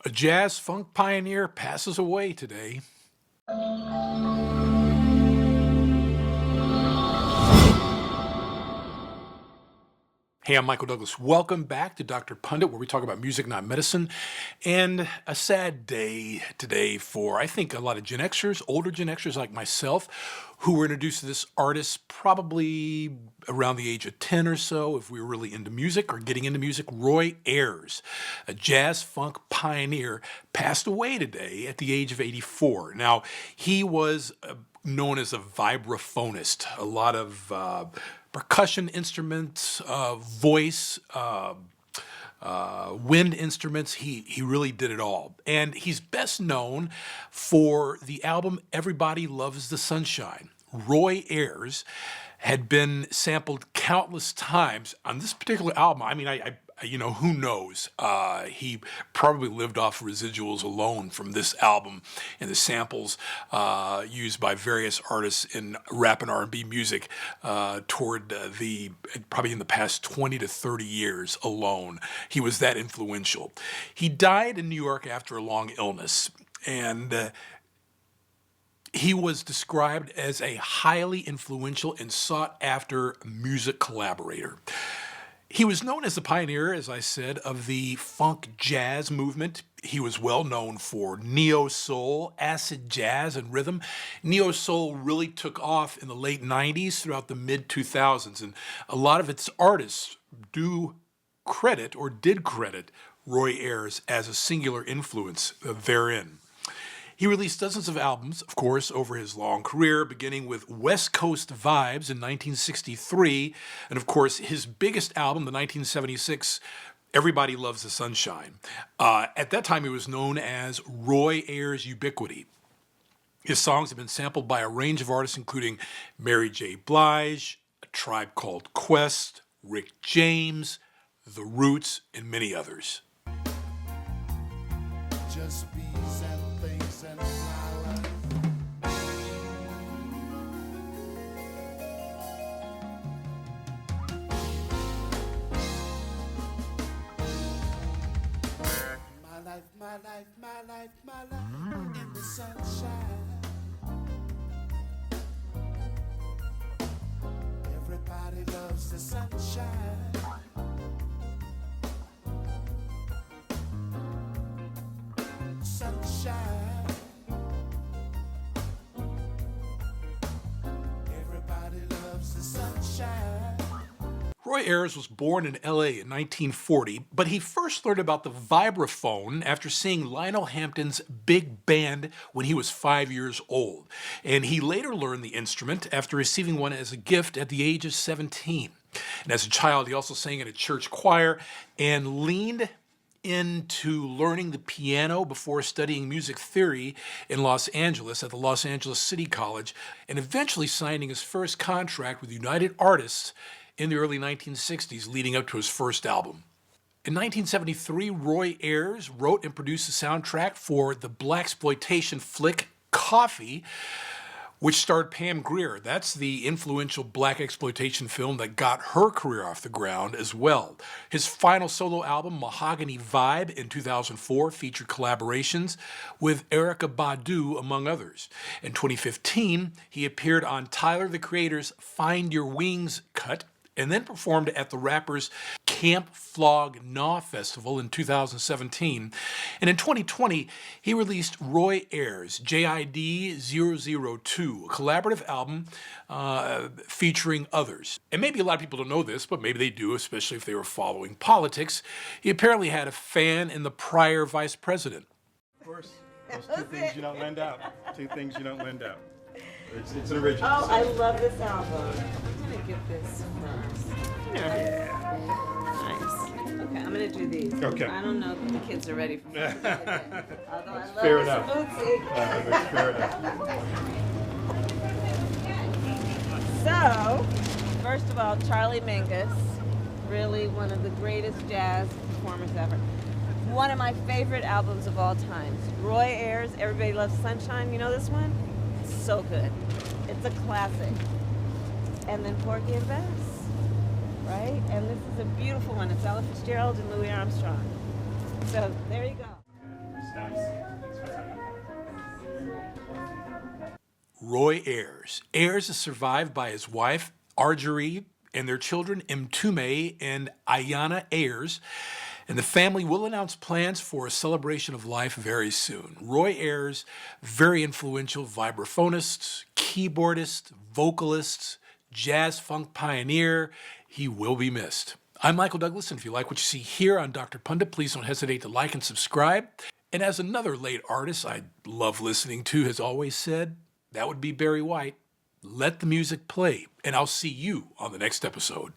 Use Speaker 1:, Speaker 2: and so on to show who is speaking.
Speaker 1: A jazz funk pioneer passes away today. Hey, I'm Michael Douglas. Welcome back to Dr. Pundit, where we talk about music, not medicine. And a sad day today for, I think, a lot of Gen Xers, older Gen Xers like myself, who were introduced to this artist probably around the age of 10 or so, if we were really into music or getting into music. Roy Ayers, a jazz funk pioneer, passed away today at the age of 84. Now, he was known as a vibraphonist, a lot of percussion instruments, voice, wind instruments. He really did it all. And he's best known for the album Everybody Loves the Sunshine. Roy Ayers had been sampled countless times on this particular album. I mean, I who knows? He probably lived off residuals alone from this album and the samples used by various artists in rap and R&B music toward probably in the past 20 to 30 years alone. He was that influential. He died in New York after a long illness, and he was described as a highly influential and sought-after music collaborator. He was known as the pioneer, as I said, of the funk jazz movement. He was well known for neo-soul, acid jazz, and rhythm. Neo-soul really took off in the late 90s throughout the mid-2000s, and a lot of its artists did credit Roy Ayers as a singular influence therein. He released dozens of albums, of course, over his long career, beginning with West Coast Vibes in 1963, and of course, his biggest album, the 1976 Everybody Loves the Sunshine. At that time, he was known as Roy Ayers Ubiquity. His songs have been sampled by a range of artists, including Mary J. Blige, A Tribe Called Quest, Rick James, The Roots, and many others.
Speaker 2: Just bees and things and flowers. My life, my life, my life, my life in the sunshine. Everybody loves the sunshine. Sunshine. Everybody loves the sunshine.
Speaker 1: Roy Ayers was born in LA in 1940, but he first learned about the vibraphone after seeing Lionel Hampton's big band when he was 5 years old. And he later learned the instrument after receiving one as a gift at the age of 17. And as a child, he also sang in a church choir and leaned into learning the piano before studying music theory in Los Angeles at the Los Angeles City College, and eventually signing his first contract with United Artists in the early 1960s, leading up to his first album. In 1973, Roy Ayers wrote and produced the soundtrack for the blaxploitation flick Coffee, which starred Pam Grier. That's the influential black exploitation film that got her career off the ground as well. His final solo album, Mahogany Vibe, in 2004, featured collaborations with Erykah Badu, among others. In 2015, he appeared on Tyler, the Creator's Find Your Wings cut, and then performed at the rapper's Camp Flog Gnaw Festival in 2017. And in 2020, he released Roy Ayers, JID 002, a collaborative album featuring others. And maybe a lot of people don't know this, but maybe they do, especially if they were following politics. He apparently had a fan in the prior vice president.
Speaker 3: Of course, those two things you don't lend out. Two things you don't lend out. It's an original.
Speaker 4: Oh, I love this album. I'm gonna get this first.
Speaker 3: Yeah.
Speaker 4: Nice. Okay, I'm gonna do these.
Speaker 3: Okay.
Speaker 4: I don't know if the kids are ready for me. Although I love
Speaker 3: fair
Speaker 4: this
Speaker 3: enough.
Speaker 4: smoothie.
Speaker 3: That's fair enough.
Speaker 4: So, first of all, Charlie Mingus, really one of the greatest jazz performers ever. One of my favorite albums of all time. Roy Ayers, Everybody Loves Sunshine. You know this one? It's so good. It's a classic. And then Porgy and Bess, right? And this is a beautiful one. It's Ella Fitzgerald and Louis Armstrong. So there you go.
Speaker 1: Roy Ayers. Ayers is survived by his wife, Argery, and their children, Mtume and Ayana Ayers. And the family will announce plans for a celebration of life very soon. Roy Ayers, very influential vibraphonist, keyboardist, vocalist, jazz funk pioneer. He will be missed. I'm Michael Douglas, and if you like what you see here on Dr. Pundit, please don't hesitate to like and subscribe. And as another late artist I love listening to has always said, that would be Barry White. Let the music play, and I'll see you on the next episode.